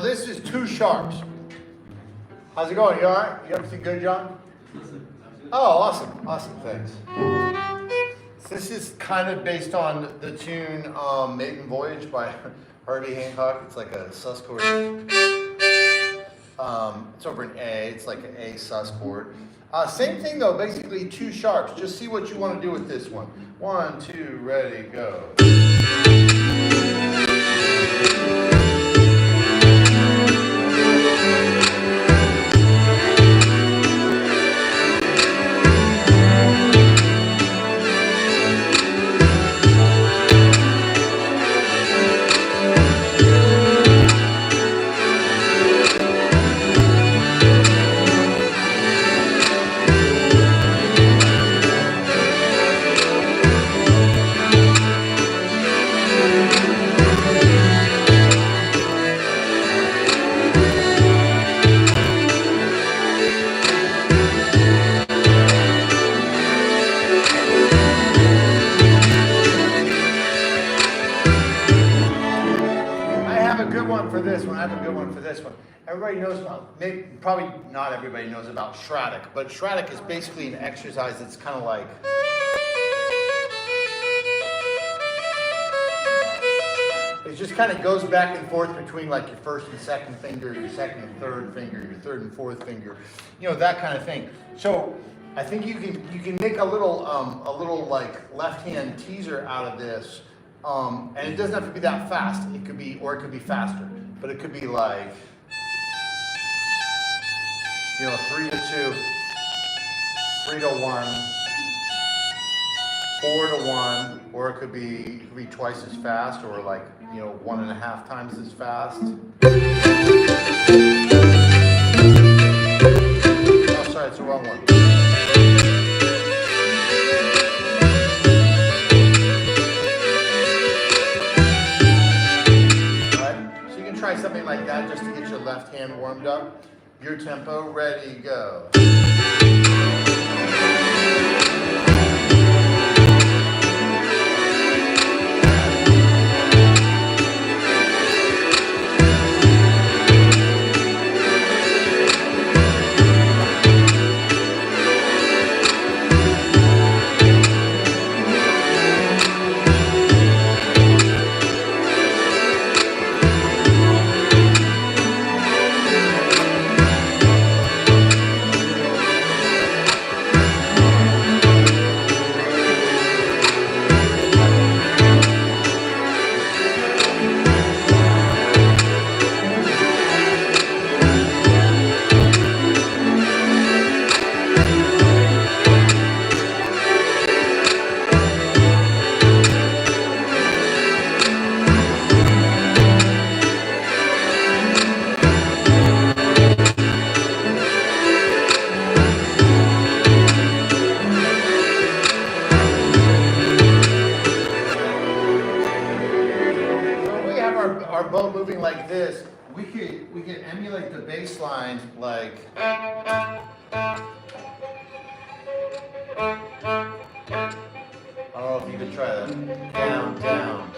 this is two sharps. How's it going? You all right? You everything good, John? Oh, awesome. Awesome, thanks. So this is kind of based on the tune Maiden Voyage by Herbie Hancock. It's like a sus chord. It's over in A. It's like an A sus chord. Same thing though, basically two sharps. Just see what you want to do with this one. 1, 2, ready, go. Everybody knows about, maybe, probably not everybody knows about Shradic, but Shradic is basically an exercise that's kind of like, it just kind of goes back and forth between like your first and second finger, your second and third finger, your third and fourth finger, you know, that kind of thing. So I think you can make a little like left hand teaser out of this, and it doesn't have to be that fast. It could be, or it could be faster, but it could be like, you know, 3 to 2, 3 to 1, 4 to 1, or it could be twice as fast, or like, you know, 1.5 times as fast. Oh, sorry, it's the wrong one. All right, so you can try something like that just to get your left hand warmed up. Your tempo, ready, go. Like this, we could emulate the bass line like, I don't know if you could try that. Down, down,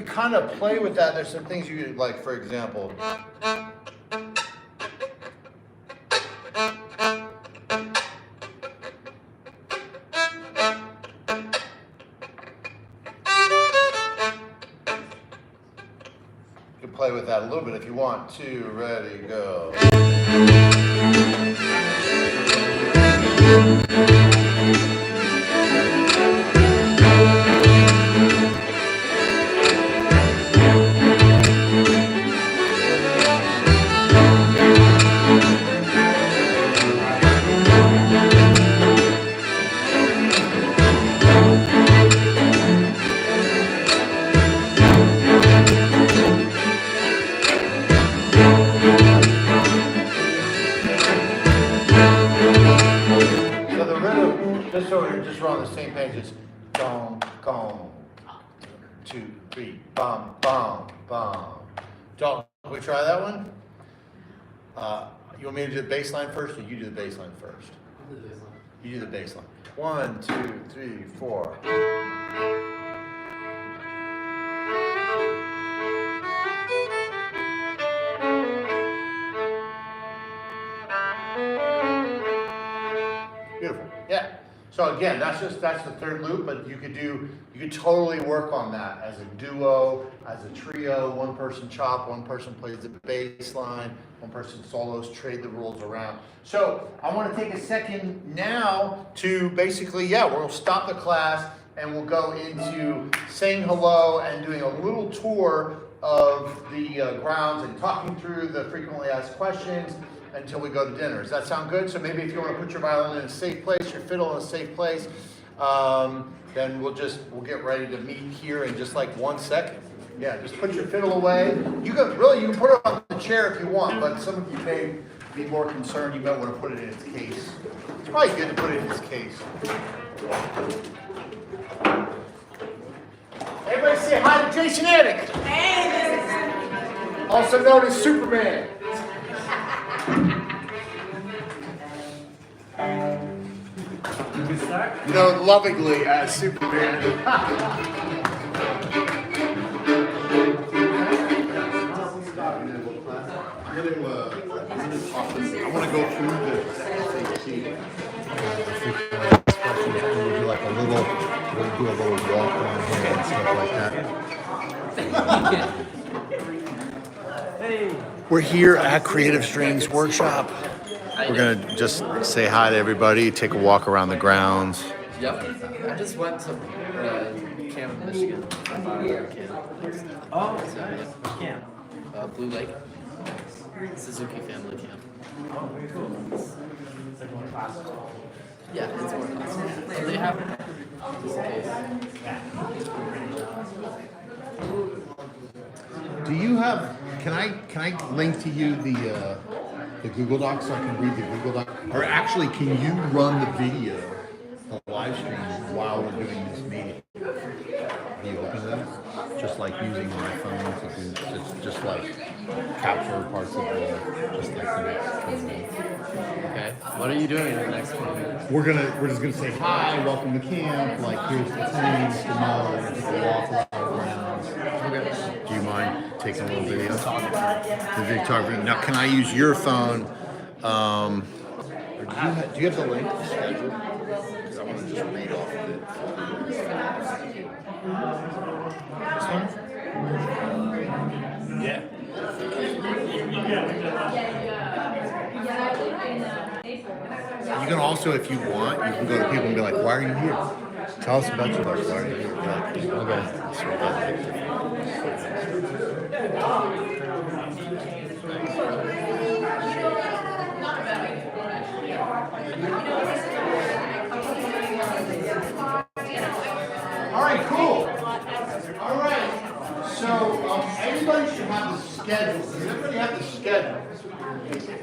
kind of play with that. There's some things you could, like, for example, you can play with that a little bit if you want to. Ready, go. same page as gong, gong. 2, 3, bum, bum, bum. Can we try that one? You want me to do the bass line first, or you do the bass line first? I'll do the bass line. You do the bass line. 1, 2, 3, 4. Beautiful. Yeah. So again, that's the third loop, but you could totally work on that as a duo, as a trio. One person chop, one person plays the bass line, one person solos, trade the rules around. So I want to take a second now to basically, we'll stop the class and we'll go into saying hello and doing a little tour of the grounds and talking through the frequently asked questions until we go to dinner. Does that sound good? So maybe if you want to put your violin in a safe place, your fiddle in a safe place, then we'll get ready to meet here in just like 1 second. Yeah, just put your fiddle away. You can put it on the chair if you want, but some of you may be more concerned. You might want to put it in its case. It's probably good to put it in its case. Everybody say hi to Jason Attic. Hey. Also known as Superman. Good start? Known lovingly as Superman. I want to go through the SAT. We'll do like we'll do a little walk around here and stuff like that. Hey. We're here at Creative Strings Workshop. We're gonna just say hi to everybody, take a walk around the grounds. Yep. I just went to camp in Michigan. Oh, camp. Blue Lake. Suzuki family camp. Oh, very cool. It's like one class. Yeah, it's more awesome. So they have just in case. Do you have? Can I link to you the Google Doc so I can read the Google Doc? Or actually, can you run the video, the live stream while we're doing this meeting? Are you open to that? Just like using my phone to do, just like capture parts of just like the next 20 minutes. Okay. What are you doing in the next 20 minutes? We're just gonna say hi, welcome to camp. Like here's the team, we're gonna take a walk around the grounds. Okay. Do you mind taking a little video? Now, can I use your phone? Or do you have the link to schedule? Because I want to just read off of it. This one? Yeah. You can also, if you want, you can go to people and be like, why are you here? Tell us about your life. Why are you here? Be like, okay. All right, cool. All right. So everybody should have the schedule. Does everybody have the schedule?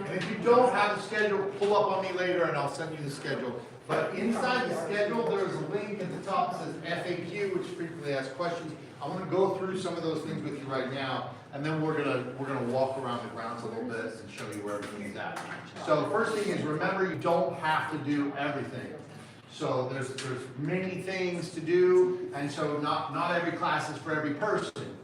And if you don't have the schedule, pull up on me later and I'll send you the schedule. But inside the schedule, there's a link at the top that says FAQ, which is frequently asked questions. I want to go through some of those things with you right now, and then we're gonna walk around the grounds a little bit and show you where everything's at. So the first thing is, remember, you don't have to do everything. So there's many things to do, and so not every class is for every person,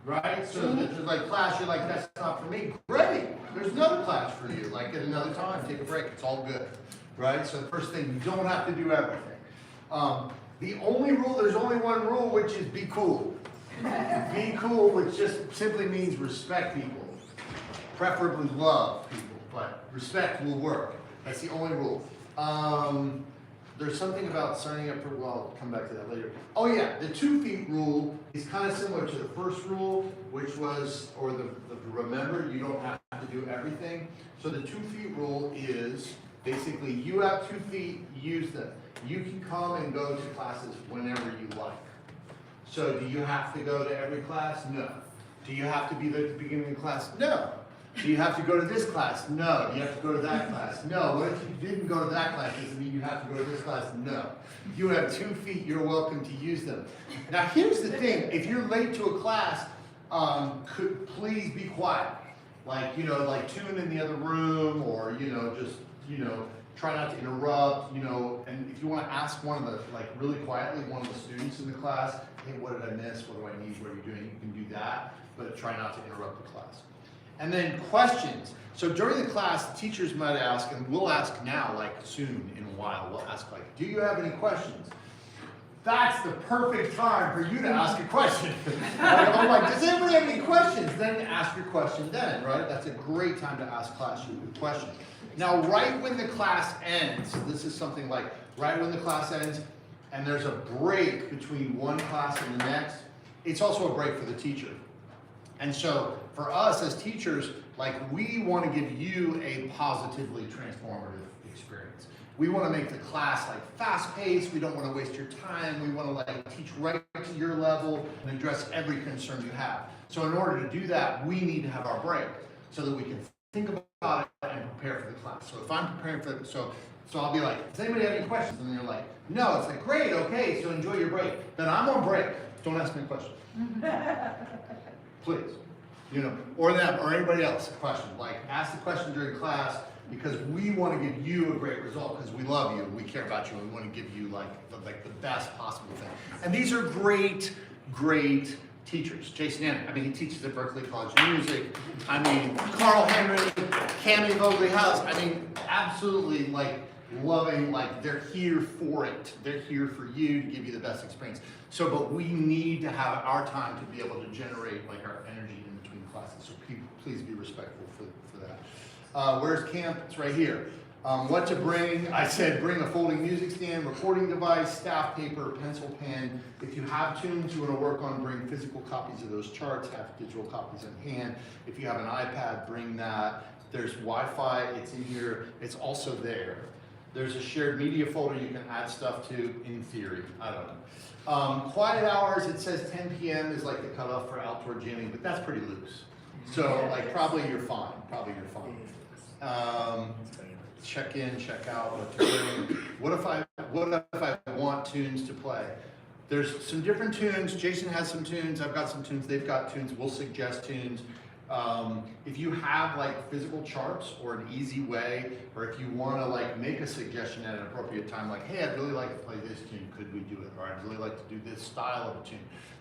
right? So there's like class, you're like, that's not for me. Great, there's another class for you. Like at another time, take a break. It's all good, right? So the first thing, you don't have to do everything. The only rule, there's only one rule, which is be cool. Be cool, which just simply means respect people. Preferably love people, but respect will work. That's the only rule. There's something about signing up for, well, I'll come back to that later. Oh yeah, the 2 feet rule is kind of similar to the first rule, which was, or the remember, you don't have to do everything. So the 2 feet rule is, basically, you have 2 feet, use them. You can come and go to classes whenever you like. So do you have to go to every class? No. Do you have to be there at the beginning of class? No. Do you have to go to this class? No. Do you have to go to that class? No. What if you didn't go to that class? Does it mean you have to go to this class? No. You have 2 feet, you're welcome to use them. Now here's the thing, if you're late to a class, please be quiet. Like, like tune in the other room, or, just, try not to interrupt, and if you want to ask one of the, like really quietly, one of the students in the class, hey, what did I miss? What do I need? What are you doing? You can do that, but try not to interrupt the class. And then questions. So during the class, teachers might ask, and we'll ask now, like soon in a while, we'll ask like, do you have any questions? That's the perfect time for you to ask a question. I'm like, does anybody have any questions? Then ask your question then, right? That's a great time to ask class your question. Now, right when the class ends, this is something like, right when the class ends, and there's a break between one class and the next, it's also a break for the teacher. And so for us as teachers, like we want to give you a positively transformative experience. We want to make the class like fast-paced. We don't want to waste your time. We want to like teach right to your level and address every concern you have. So in order to do that, we need to have our break so that we can think about it and prepare for the class. So if I'm preparing for so I'll be like, does anybody have any questions? And they're like, no. It's like, great, okay, so enjoy your break. Then I'm on break. Don't ask me a question. Please. Or them, or anybody else a question. Like, ask the question during class because we want to give you a great result because we love you, we care about you, and we want to give you like the best possible thing. And these are great teachers. Jason Ann, he teaches at Berkeley College of Music. Carl Henry, Cami Vogley House. Absolutely like loving, like they're here for it. They're here for you to give you the best experience. So, but we need to have our time to be able to generate like our energy in between classes. So please be respectful for that. Where's camp? It's right here. What to bring? I said bring a folding music stand, recording device, staff paper, pencil, pen. If you have tunes you want to work on, bring physical copies of those charts, have digital copies in hand. If you have an iPad, bring that. There's Wi-Fi, it's in here, it's also there. There's a shared media folder you can add stuff to, in theory, I don't know. Quiet hours, it says 10 p.m. is like the cutoff for outdoor jamming, but that's pretty loose. So like probably you're fine. Check in, check out, what to bring. What if I want tunes to play? There's some different tunes. Jason has some tunes, I've got some tunes, they've got tunes, we'll suggest tunes. If you have like physical charts or an easy way, or if you want to like make a suggestion at an appropriate time, like, hey, I'd really like to play this tune, could we do it? Or I'd really like to do this style of a tune.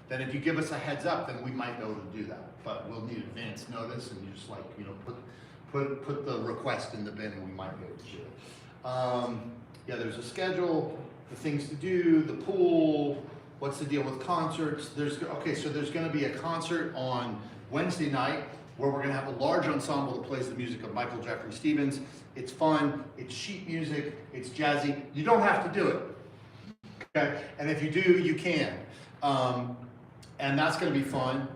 Then if you give us a heads up, then we might be able to do that. But we'll need advance notice, and you just like, put the request in the bin, and we might be able to do it. Yeah, there's a schedule, the things to do, the pool, what's the deal with concerts? So there's going to be a concert on Wednesday night where we're going to have a large ensemble that plays the music of Michael Jeffrey Stevens. It's fun, it's sheet music, it's jazzy. You don't have to do it, okay? And if you do, you can. And that's going to be fun.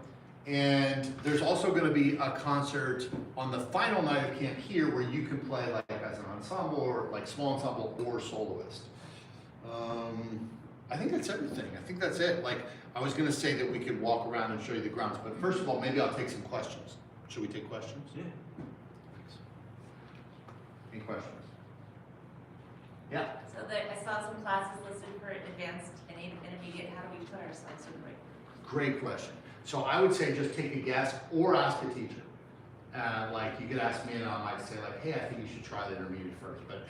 And there's also going to be a concert on the final night of camp here where you can play like as an ensemble or like small ensemble or soloist. I think that's everything. I think that's it. Like I was going to say that we could walk around and show you the grounds, but first of all, maybe I'll take some questions. Should we take questions? Yeah. Any questions? Yeah. So I saw some classes listed for advanced and intermediate. How do we put ourselves in break? Great question. So I would say just take a guess or ask a teacher. Like you could ask me and I might say like, hey, I think you should try the intermediate first, but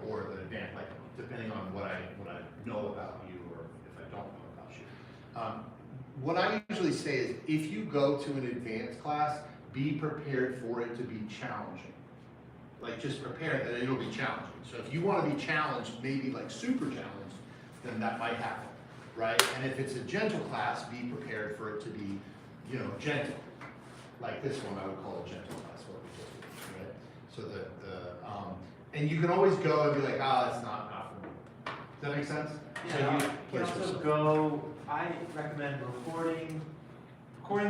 or the advanced, like depending on what I know about you or if I don't know about you. What I usually say is if you go to an advanced class, be prepared for it to be challenging. Like just prepare that it'll be challenging. So if you want to be challenged, maybe like super challenged, then that might happen, right? And if it's a gentle class, be prepared for it to be, gentle. Like this one, I would call a gentle class, what we just did, right? So and you can always go and be like, it's not for me. Does that make sense? Yeah, So you can also go, I recommend recording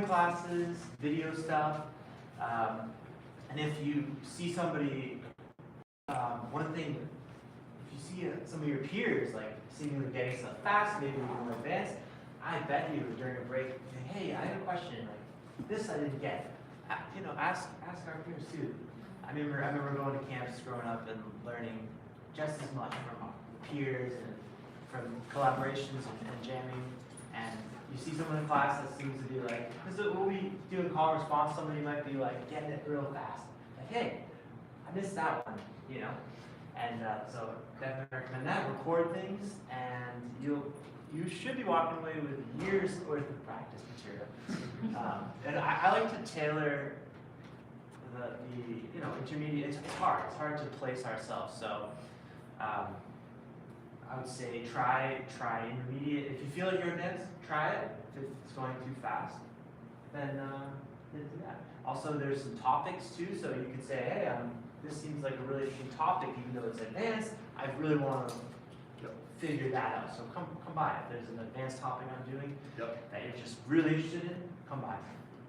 classes, video stuff. And if you see somebody, one thing, if you see some of your peers like seemingly getting stuff fast, maybe more advanced, I bet you during a break, hey, I have a question, like this I didn't get. ask our peers too. I remember going to camps growing up and learning just as much from our peers and from collaborations and jamming. And you see someone in class that seems to be like, because when we do a call and response, somebody might be like getting it real fast. Like, hey, I missed that one, And so definitely recommend that. Record things, and you should be walking away with years worth of practice material. And I like to tailor the intermediate. It's hard. It's hard to place ourselves. So I would say try intermediate. If you feel like you're advanced, try it. If it's going too fast, then do that. Also, there's some topics too. So you could say, hey, this seems like a really interesting topic, even though it's advanced. I really want to figure that out. So come by. If there's an advanced topic I'm doing that you're just really interested in, come by.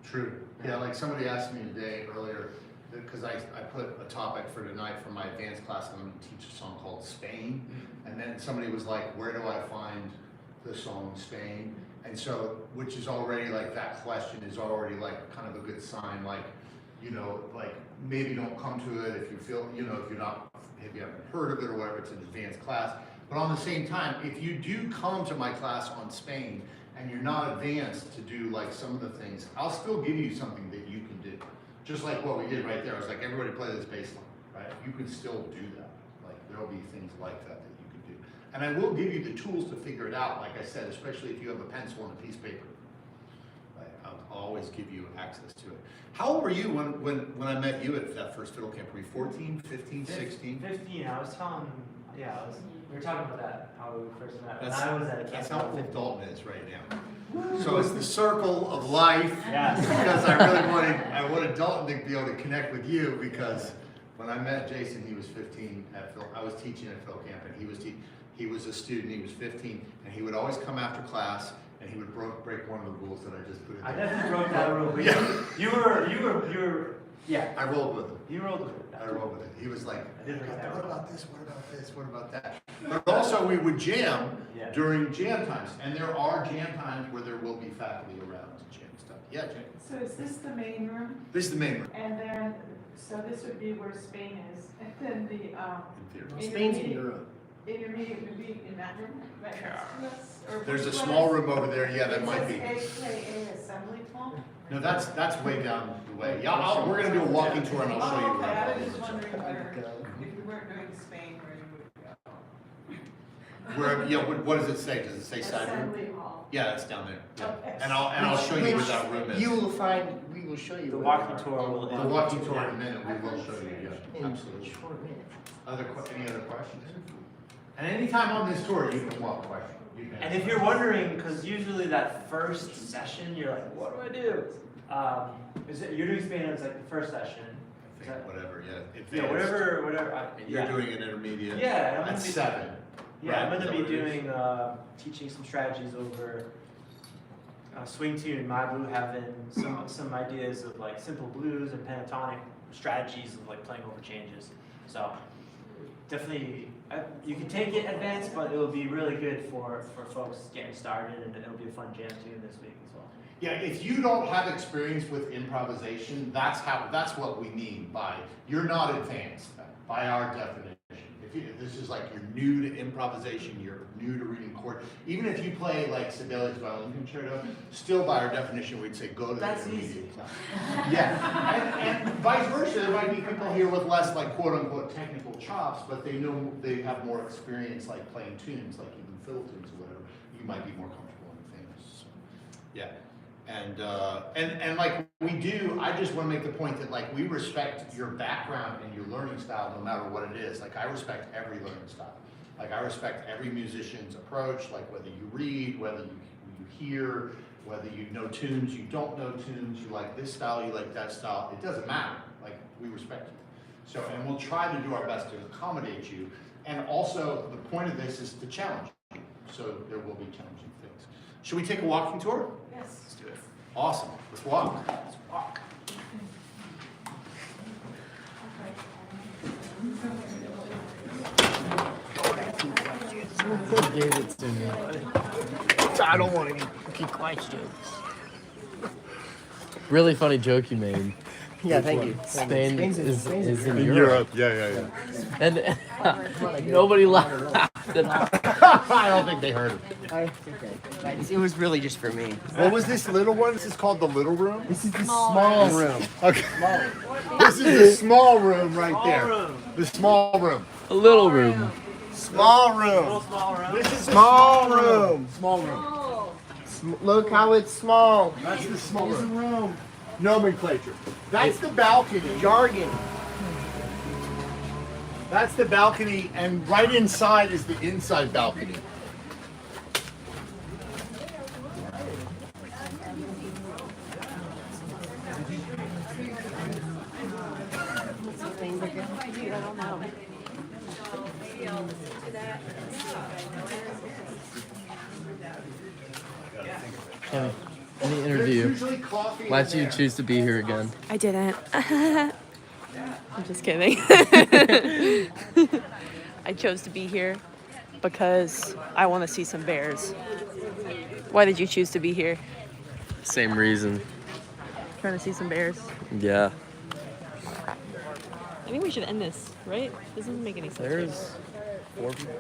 True. Yeah, like somebody asked me today earlier, because I put a topic for tonight for my advanced class. I'm going to teach a song called Spain. And then somebody was like, where do I find the song Spain? And so, which is already like, that question is already like kind of a good sign, like, like maybe don't come to it if you feel, if you haven't heard of it or whatever, it's an advanced class. But on the same time, if you do come to my class on Spain and you're not advanced to do like some of the things, I'll still give you something that you can do. Just like what we did right there. I was like, everybody play this bass line, right? You can still do that. Like there'll be things like that you can do. And I will give you the tools to figure it out, like I said, especially if you have a pencil and a piece of paper. I'll always give you access to it. How old were you when I met you at that first fiddle camp? Were you 14, 15, 16? 15. I was telling, we were talking about that, how we first met. That's, when I was at a camp. That's how old Dalton is right now. So it's the circle of life. Yes. Because I wanted Dalton to be able to connect with you, because when I met Jason, he was 15 at Phil. I was teaching at Phil camp, and he was a student. He was 15, and he would always come after class, and he would break one of the rules that I just put in there. I definitely broke that rule. But you were. I rolled with him. You rolled with it. I rolled with it. He was like, I did break that what rule. about this? What about this? What about that? But also we would jam during jam times, and there are jam times where there will be faculty around to jam stuff. Yeah, Jane. So is this the main room? This is the main room. And then, so this would be where Spain is, and then the, In theory. Spain's in Europe. intermediate would be in that room, right next to us? Or There's a which small one is- room over there. Yeah, that it might says be. AKA assembly hall? No, that's way down the way. Yeah, we're gonna do a walking tour, and I'll show you Oh, okay, I where. was just wondering where, I'd go. if you weren't doing Spain, where you would go. Where, yeah, what does it say? Does it say side room? Assembly hall. Yeah, it's down there. Yeah. Okay. And I'll show you where that room is. You will find, we will show you. The where walking they are. tour will. The walking tour in a minute, we will show you, yeah, In absolutely. a short minute. Any other questions? And anytime on this tour, you can walk question. You can And if you're wondering, because usually that first session, you're like, what do I do? You're doing Spain as like the first session. I think whatever, yeah. Yeah, advanced. whatever. And you're doing an intermediate. Yeah, I'm At gonna be- 7. Yeah, I'm Right, going to is be that what it is? doing, teaching some strategies over swing tune, My Blue Heaven, some ideas of like simple blues and pentatonic strategies of like playing over changes. So definitely, you can take it advanced, but it will be really good for folks getting started, and it'll be a fun jam tune this week as well. Yeah, if you don't have experience with improvisation, that's what we mean by, you're not advanced by our definition. If this is like you're new to improvisation, you're new to reading chord, even if you play like Sibelius violin concerto, still by our definition, we'd say go to the That's intermediate easy. class. Yeah, and vice versa, there might be people here with less like quote unquote technical chops, but they know they have more experience like playing tunes, like even fiddle tunes or whatever. You might be more comfortable in things. So, yeah. And like we do, I just want to make the point that like we respect your background and your learning style no matter what it is. Like I respect every learning style. Like I respect every musician's approach, like whether you read, whether you hear, whether you know tunes, you don't know tunes, you like this style, you like that style. It doesn't matter. Like we respect you. So, and we'll try to do our best to accommodate you. And also the point of this is to challenge you. So there will be challenging things. Should we take a walking tour? Yes. Let's do it. Awesome. Let's walk. Let's walk. He gave it to me. I don't want to keep quiet jokes. Really funny joke you made. Yeah, thank you. Spain is in In Europe. Europe, yeah. And nobody laughed. I don't think they heard it. It was really just for me. What was this little one? This is called the little room? This is the small room. Okay. This is the small room right there. The small room. A little room. Small room. This is the Small room. Small room. Look how it's small. That's the small room. Nomenclature. That's the balcony. Jargon. That's the balcony, and right inside is the inside balcony. Let me There's interview. usually coffee. Why'd in you there. choose to be here again? I didn't. I'm just kidding. I chose to be here because I want to see some bears. Why did you choose to be here? Same reason. Trying to see some bears. Yeah. I think we should end this, right? This doesn't make any sense. There's 4 people.